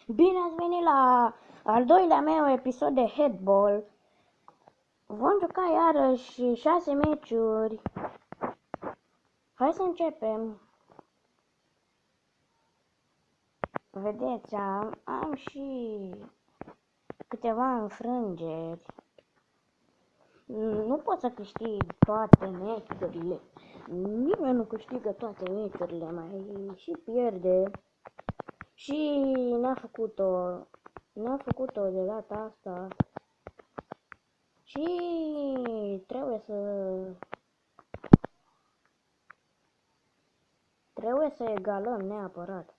Bine ați venit la al doilea meu episod de Headball. Vom juca iarăși 6 meciuri. Hai să începem. Vedeți, am și câteva înfrângeri. Nu pot să câștig toate meciurile. Nimeni nu câștigă toate meciurile, mai și pierde. Și n-a făcut-o de data asta. Și trebuie să egalăm neapărat.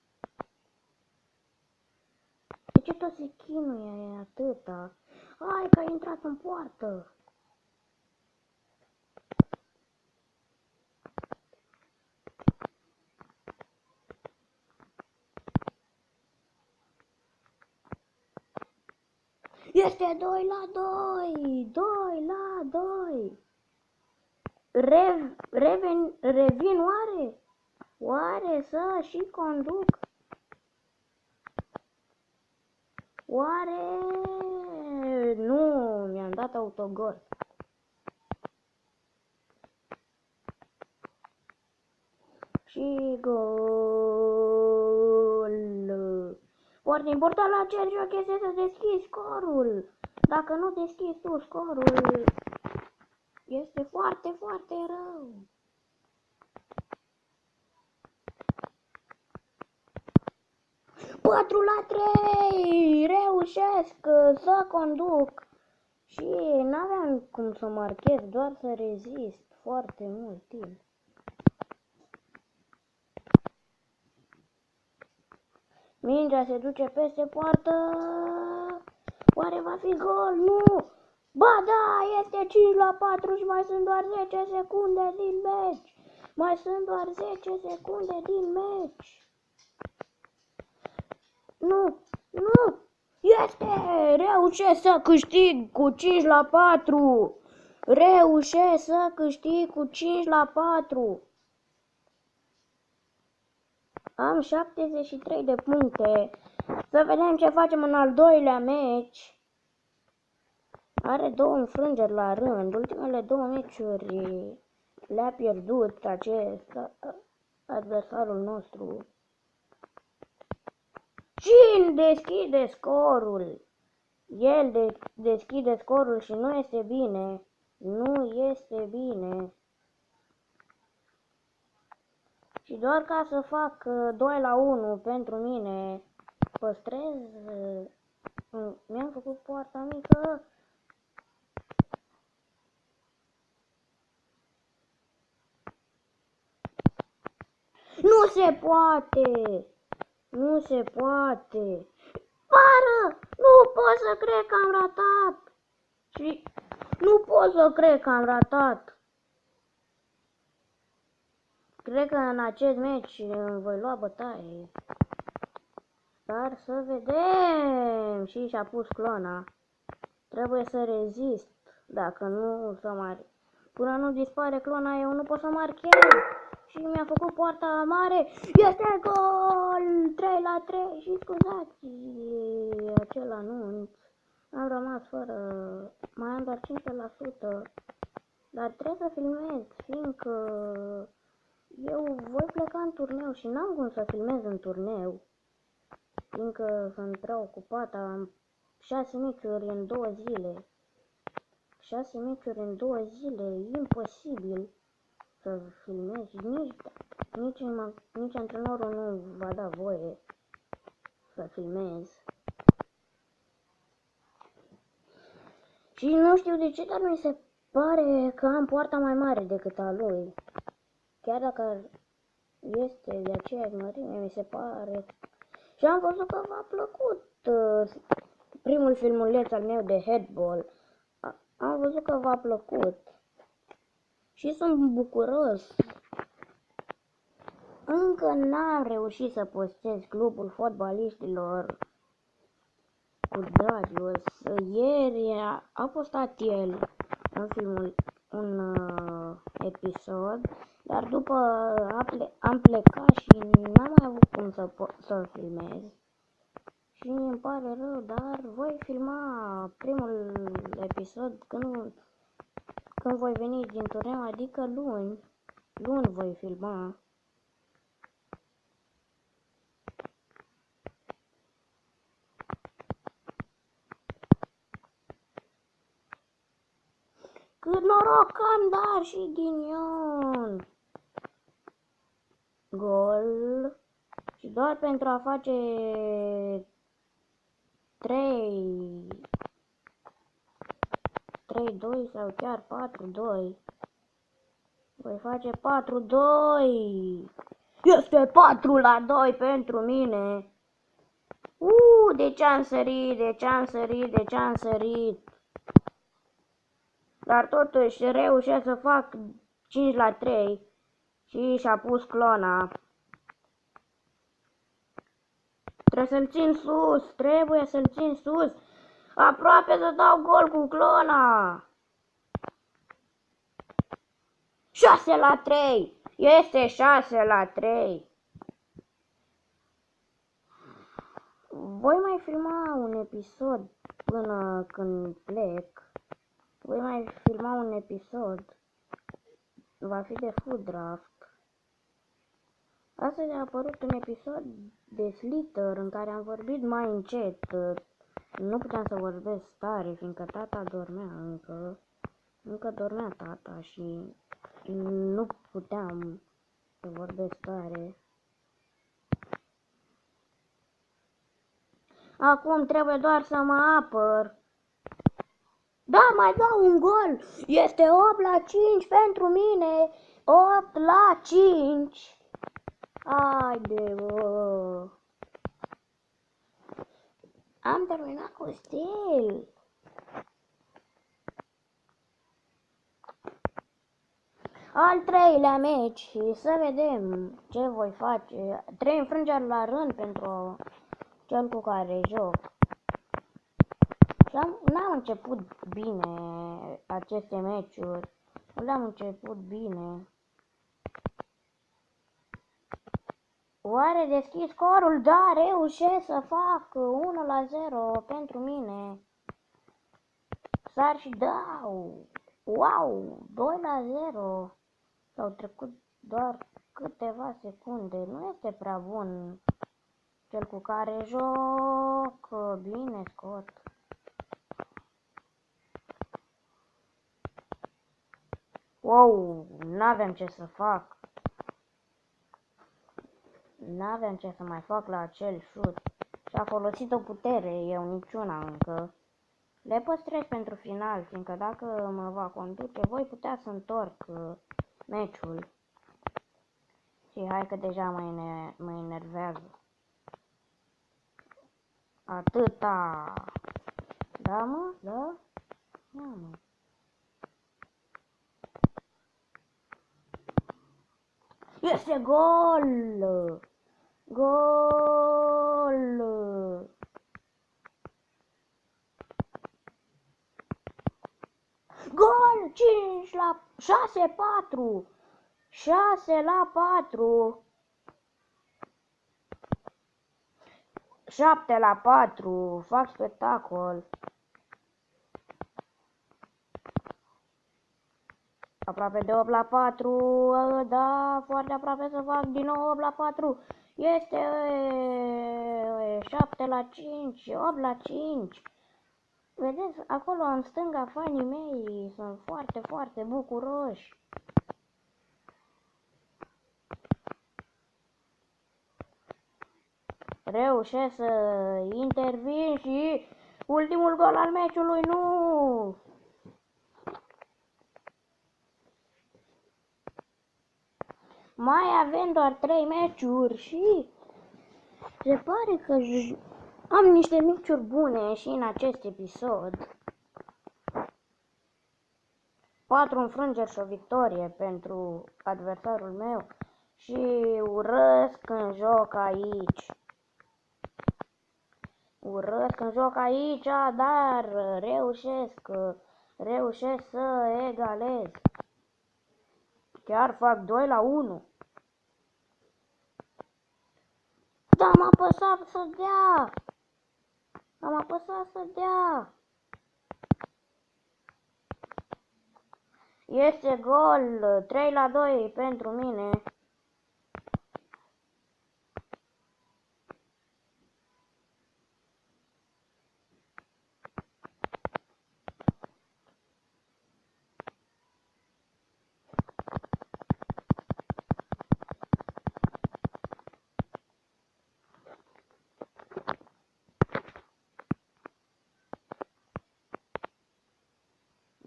De ce tot se chinuie atâta? Hai că a intrat în poartă! Este 2-2! 2-2! Revin oare? Oare să și conduc? Oare? Nu, mi-am dat autogol. Și gol. Foarte important la acest joc este să deschizi scorul. Dacă nu deschizi tu scorul, este foarte, foarte rău. Patru la 3! Reușesc să conduc. Și n-aveam cum să marchez, doar să rezist foarte mult timp. Mingea se duce peste poartă. Oare va fi gol? Nu! Ba da, este 5-4 și mai sunt doar 10 secunde din meci. Mai sunt doar 10 secunde din meci. Nu! Nu! Este! Reușesc să câștig cu 5-4. Reușesc să câștig cu 5-4. Am 73 de puncte. Să vedem ce facem în al doilea meci. Are 2 înfrângeri la rând. Ultimele 2 meciuri le-a pierdut acest adversarul nostru. Cine deschide scorul? El deschide scorul și nu este bine. Nu este bine. Și doar ca să fac 2-1 pentru mine, păstrez, mi-am făcut poarta mică. Nu se poate! Nu se poate! Pară! Nu pot să cred că am ratat! Și nu pot să cred că am ratat! Cred că în acest meci voi lua bătaie. Dar să vedem! Și și-a pus clona. Trebuie să rezist. Dacă nu până nu dispare clona, eu nu pot să marchez. Și mi-a făcut poarta mare. Este gol! 3-3 și scuzați acel anunț. Am rămas fără... Mai am doar 5%. Dar trebuie să filmez, fiindcă eu voi pleca în turneu și n-am cum să filmez în turneu. Fiindcă sunt prea ocupat, am 6 meciuri în 2 zile. 6 meciuri în 2 zile, e imposibil să filmez. Nici antrenorul nu va da voie să filmez. Și nu știu de ce, dar mi se pare că am poarta mai mare decât a lui. Chiar dacă este de aceeași mărime, mi se pare. Și am văzut că v-a plăcut primul filmuleț al meu de Headball. Am văzut că v-a plăcut. Și sunt bucuros. Încă n-am reușit să postez clubul fotbaliștilor cu Darius. Ieri a postat el un episod, dar după am plecat și n-am mai avut cum să filmez. și îmi pare rău, dar voi filma primul episod când voi veni din turneu, adică luni. Luni voi filma. Cât noroc am, dar și ghinion. Gol. Și doar pentru a face 3-2 sau chiar 4-2. Voi face 4-2. Este 4-2 pentru mine. De ce am sărit. Dar totuși reușesc să fac 5-3 și și-a pus clona. Trebuie să-l țin sus. Aproape să dau gol cu clona. 6-3. Este 6-3. Voi mai filma un episod până când plec. Va fi de Food Draft. Astăzi a apărut un episod de Slither în care am vorbit mai încet. Nu puteam să vorbesc tare, fiindcă tata dormea încă. Încă dormea tata și nu puteam să vorbesc tare. Acum trebuie doar să mă apăr. Da, mai dau un gol. Este 8-5 pentru mine. 8-5. Haide, bă. Am terminat cu stil. Al treilea meci și să vedem ce voi face. 3 înfrângeri la rând pentru cel cu care joc. Și n-am început bine aceste meciuri. Nu le-am început bine. Oare deschis scorul? Da, reușesc să fac 1-0 pentru mine. Sar și dau. Wow, 2-0. S-au trecut doar câteva secunde. Nu este prea bun cel cu care joc. Bine scot. Wow, n-aveam ce să fac. N-aveam ce să mai fac la acel șut. Și-a folosit o putere, eu niciuna încă. Le păstrez pentru final, fiindcă dacă mă va conduce, voi putea să întorc meciul. Și hai că deja mă enervează. Atâta. Da, mă? Da? Ia, mă. Este gol! Gol! Gol! 6-4! 6-4! 7-4! Fac spectacol! Aproape de 8-4, da, foarte aproape să fac din nou 8-4. Este 7-5, 8-5. Vedeți, acolo în stânga fanii mei sunt foarte, foarte bucuroși. Reușesc să intervin și ultimul gol al meciului, nu! Mai avem doar 3 meciuri și se pare că am niște meciuri bune și în acest episod. 4 înfrângeri și o victorie pentru adversarul meu și urăsc când joc aici. Urăsc când joc aici, dar reușesc să egalez. Chiar fac 2-1. Da, m-a apăsat să dea. Am apăsat să dea. Este gol, 3-2 pentru mine.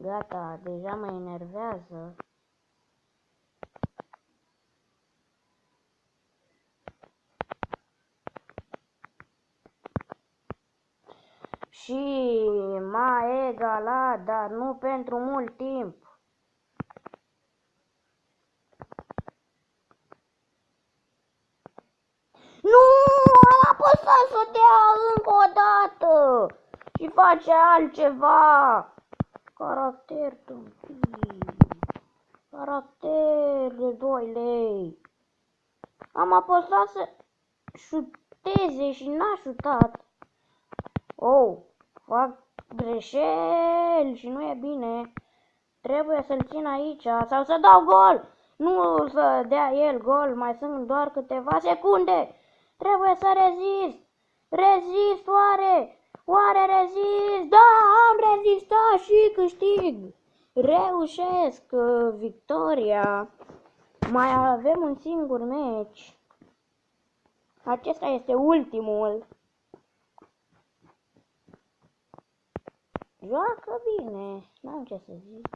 Gata, deja mă enervează. Și m-a egalat, dar nu pentru mult timp. Nu, am apăsat să dea încă o dată și face altceva. Caracter tâmpit. Caracter de 2 lei. Am apăsat să șuteze și n-a șutat. Oh, fac greșeli și nu e bine. Trebuie să-l țin aici sau să dau gol. Nu să dea el gol, mai sunt doar câteva secunde. Trebuie să rezist. Rezist oare? Oare rezist? Da, am rezistat și câștig. Reușesc victoria. Mai avem un singur meci. Acesta este ultimul. Joacă bine, n-am ce să zic.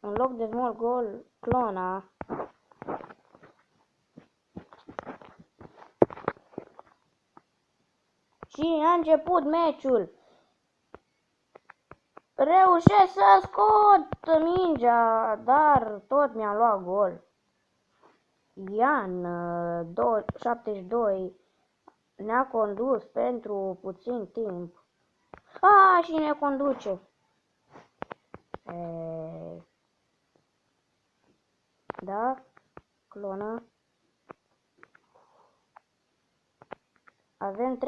În loc de small goal, clona. Și a început meciul. Reușesc să scot mingea, dar tot mi-a luat gol. Ian, 72, ne-a condus pentru puțin timp. Și ne conduce. Da? Clonă. Avem 3-2.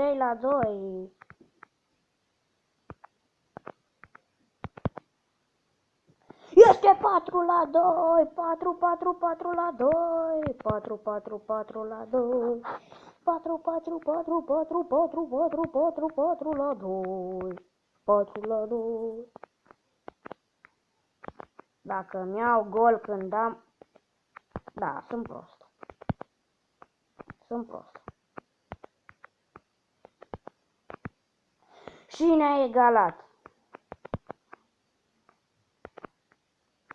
Este 4-2. 4-4-4-2. 4-4-4-2. 4-4-4-4-4-4-4-4-2. 4-2. Dacă mi-au gol când am... Da, sunt prost. Sunt prost. Și ne-a egalat.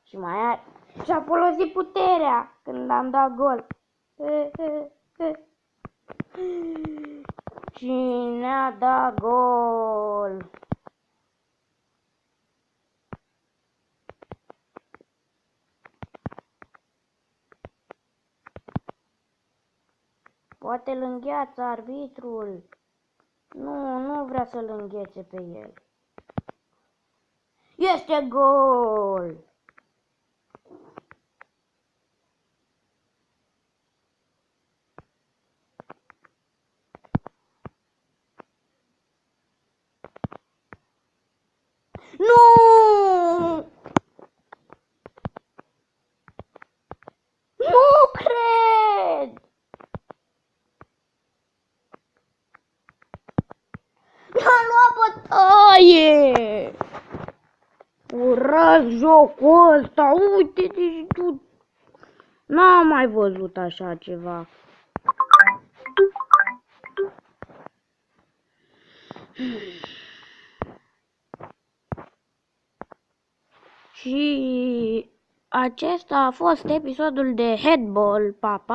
Și mai are... Și-a folosit puterea când am dat gol. Și ne-a dat gol. Poate îl îngheață arbitrul. Nu vrea să-l înghețe pe el. Este gol! Nu! Nu cred! Mi-a luat bătaie! Urăsc jocul ăsta, uite-te și tu! N-am mai văzut așa ceva. Și acesta a fost episodul de Headball, papa.